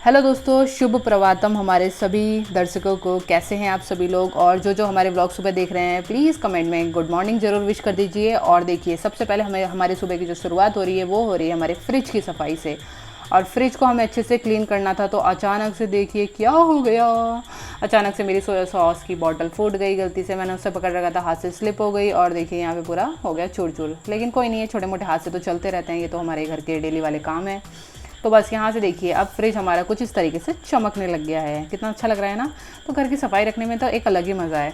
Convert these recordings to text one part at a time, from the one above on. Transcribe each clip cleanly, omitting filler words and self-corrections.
Hello दोस्तों, शुभ प्रभातम हमारे सभी दर्शकों को। कैसे हैं आप सभी लोग? और जो हमारे व्लॉग सुबह देख रहे हैं प्लीज़ कमेंट में गुड मॉर्निंग ज़रूर विश कर दीजिए। और देखिए, सबसे पहले हमें हमारे सुबह की जो शुरुआत हो रही है वो हो रही है हमारे फ्रिज की सफाई से। और फ्रिज को हमें अच्छे से क्लीन करना था, तो अचानक से देखिए क्या हो गया। अचानक से मेरी सोया सॉस की बॉटल फूट गई, गलती से मैंने उससे पकड़ रखा था, हाथ से स्लिप हो गई और देखिए यहाँ पे पूरा हो गया चूर चूर। लेकिन कोई नहीं है, छोटे मोटे हाथ से तो चलते रहते हैं, ये तो हमारे घर के डेली वाले काम है। तो बस यहाँ से देखिए, अब फ्रिज हमारा कुछ इस तरीके से चमकने लग गया है। कितना अच्छा लग रहा है ना। तो घर की सफाई रखने में तो एक अलग ही मज़ा है।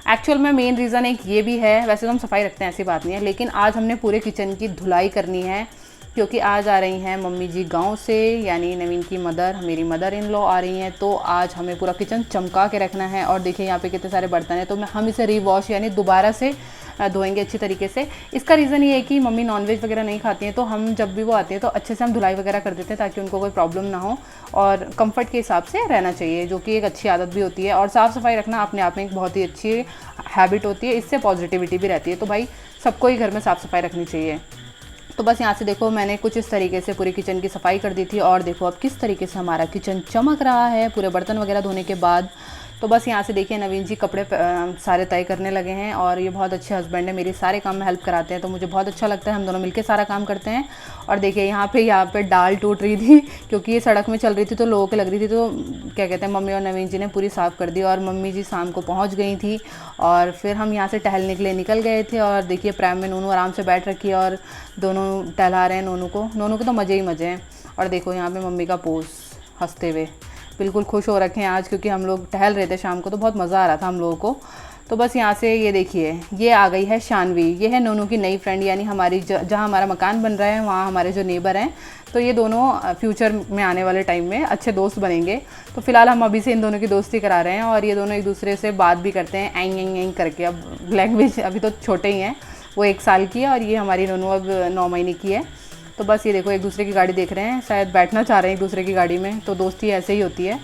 एक्चुअल में मेन रीज़न एक ये भी है, वैसे तो हम सफाई रखते हैं ऐसी बात नहीं है, लेकिन आज हमने पूरे किचन की धुलाई करनी है, क्योंकि आज आ रही हैं मम्मी जी गांव से, यानी नवीन की मदर, मेरी मदर इन लॉ आ रही हैं। तो आज हमें पूरा किचन चमका के रखना है। और देखिए यहाँ पे कितने सारे बर्तन हैं, तो हम इसे रीवॉश यानी दोबारा से धोएंगे अच्छी तरीके से। इसका रीज़न ये है कि मम्मी नॉनवेज वगैरह नहीं खाती हैं, तो हम जब भी वो आती हैं तो अच्छे से हम धुलाई वगैरह कर देते हैं, ताकि उनको कोई प्रॉब्लम ना हो और कंफर्ट के हिसाब से रहना चाहिए, जो कि एक अच्छी आदत भी होती है। और साफ़ सफाई रखना अपने आप में एक बहुत ही अच्छी हैबिट होती है, इससे पॉजिटिविटी भी रहती है। तो भाई सबको ही घर में साफ़ सफाई रखनी चाहिए। तो बस यहाँ से देखो, मैंने कुछ इस तरीके से पूरी किचन की सफाई कर दी थी। और देखो अब किस तरीके से हमारा किचन चमक रहा है पूरे बर्तन वगैरह धोने के बाद। तो बस यहाँ से देखिए, नवीन जी कपड़े सारे तय करने लगे हैं। और ये बहुत अच्छे हस्बैंड है, मेरे सारे काम में हेल्प कराते हैं, तो मुझे बहुत अच्छा लगता है। हम दोनों मिलकर सारा काम करते हैं। और देखिए यहाँ पे डाल टूट रही थी, क्योंकि ये सड़क में चल रही थी तो लोगों के लग रही थी, तो क्या कहते हैं, मम्मी और नवीन जी ने पूरी साफ़ कर दी। और मम्मी जी शाम को पहुँच गई थी और फिर हम यहाँ से टहलने के लिए निकल गए थे। और देखिए प्रैम में नोनू आराम से बैठ रखी है और दोनों टहला रहे हैं नोनू को तो मज़े ही मज़े हैं। और देखो यहाँ पे मम्मी का पोज हंसते हुए, बिल्कुल खुश हो रखे हैं आज, क्योंकि हम लोग टहल रहे थे शाम को, तो बहुत मज़ा आ रहा था हम लोगों को। तो बस यहाँ से ये देखिए, ये आ गई है शानवी। ये है नोनू की नई फ्रेंड, यानी हमारी जहाँ हमारा मकान बन रहा है वहाँ हमारे जो नेबर हैं, तो ये दोनों फ्यूचर में आने वाले टाइम में अच्छे दोस्त बनेंगे। तो फिलहाल हम अभी से इन दोनों की दोस्ती करा रहे हैं। और ये दोनों एक दूसरे से बात भी करते हैं एंग एंग एंग करके। अब लैंग्वेज अभी तो छोटे ही हैं, वो 1 साल की है और ये हमारी नोनू अब 9 महीने की है। तो बस ये देखो, एक दूसरे की गाड़ी देख रहे हैं, शायद बैठना चाह रहे हैं एक दूसरे की गाड़ी में। तो दोस्ती ऐसे ही होती है।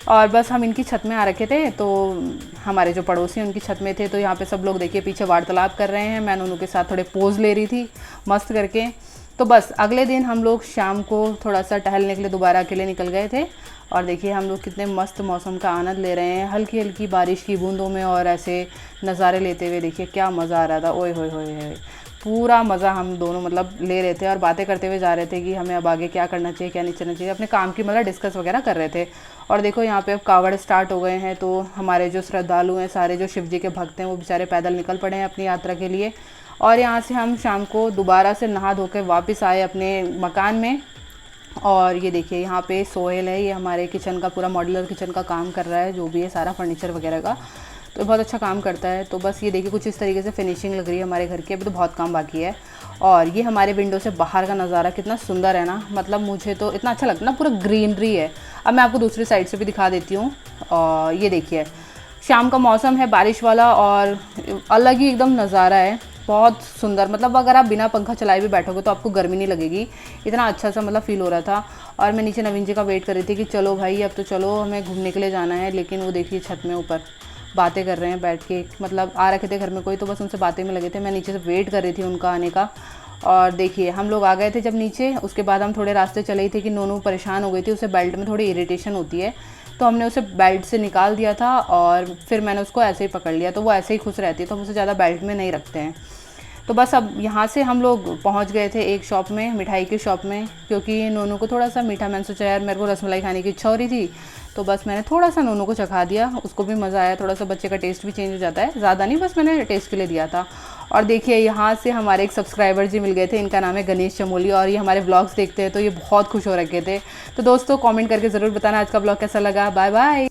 और बस हम इनकी छत में आ रखे थे, तो हमारे जो पड़ोसी उनकी छत में थे, तो यहाँ पे सब लोग देखिए पीछे वार्तालाप कर रहे हैं। मैं नोनू के साथ थोड़े पोज ले रही थी मस्त करके। तो बस अगले दिन हम लोग शाम को थोड़ा सा टहलने के लिए दोबारा अकेले निकल गए थे। और देखिए हम लोग कितने मस्त मौसम का आनंद ले रहे हैं, हल्की हल्की बारिश की बूंदों में, और ऐसे नज़ारे लेते हुए देखिए क्या मज़ा आ रहा था। ओए होए होए होए, पूरा मज़ा हम दोनों मतलब ले रहे थे और बातें करते हुए जा रहे थे कि हमें अब आगे क्या करना चाहिए, क्या नहीं करना चाहिए, अपने काम की मतलब डिस्कस वगैरह कर रहे थे। और देखो यहाँ पे अब कावड़ स्टार्ट हो गए हैं, तो हमारे जो श्रद्धालु हैं, सारे जो शिव जी के भक्त हैं, वो बेचारे पैदल निकल पड़े हैं अपनी यात्रा के लिए। और यहाँ से हम शाम को दोबारा से नहा धो के वापस आए अपने मकान में। और ये देखिए यहाँ पे सोहेल है, ये हमारे किचन का पूरा मॉड्यूलर किचन का काम कर रहा है, जो भी है सारा फर्नीचर वगैरह का, तो बहुत अच्छा काम करता है। तो बस ये देखिए कुछ इस तरीके से फिनिशिंग लग रही है हमारे घर की, अभी तो बहुत काम बाकी है। और ये हमारे विंडो से बाहर का नज़ारा कितना सुंदर है ना, मतलब मुझे तो इतना अच्छा लगता है ना, पूरा ग्रीनरी है। अब मैं आपको दूसरी साइड से भी दिखा देती हूँ। और ये देखिए शाम का मौसम है बारिश वाला, और अलग ही एकदम नज़ारा है, बहुत सुंदर। मतलब अगर आप बिना पंखा चलाए भी बैठोगे तो आपको गर्मी नहीं लगेगी, इतना अच्छा सा मतलब फ़ील हो रहा था। और मैं नीचे नवीन जी का वेट कर रही थी कि चलो भाई अब तो चलो, हमें घूमने के लिए जाना है। लेकिन वो देखिए छत में ऊपर बातें कर रहे हैं बैठ के, मतलब आ रखे थे घर में कोई, तो बस उनसे बातें में लगे थे। मैं नीचे से वेट कर रही थी उनका आने का। और देखिए हम लोग आ गए थे जब नीचे, उसके बाद हम थोड़े रास्ते चले ही थे कि नोनू परेशान हो गई थी, उसे बेल्ट में थोड़ी इरिटेशन होती है, तो हमने उसे बेल्ट से निकाल दिया था और फिर मैंने उसको ऐसे ही पकड़ लिया, तो वो ऐसे ही खुश रहती है, तो हम उसे ज़्यादा बेल्ट में नहीं रखते हैं। तो बस अब यहाँ से हम लोग पहुँच गए थे एक शॉप में, मिठाई की शॉप में, क्योंकि नोनू को थोड़ा सा मीठा, मैंने सोचा यार मेरे को रसमलाई खाने की इच्छा हो रही थी, तो बस मैंने थोड़ा सा नोनू को चखा दिया, उसको भी मज़ा आया। थोड़ा सा बच्चे का टेस्ट भी चेंज हो जाता है, ज़्यादा नहीं, बस मैंने टेस्ट के लिए दिया था। और देखिए यहाँ से हमारे एक सब्सक्राइबर जी मिल गए थे, इनका नाम है गणेश चमोली, और ये हमारे ब्लॉग्स देखते हैं, तो ये बहुत खुश हो रखे थे। तो दोस्तों कमेंट करके ज़रूर बताना आज का ब्लॉग कैसा लगा। Bye bye.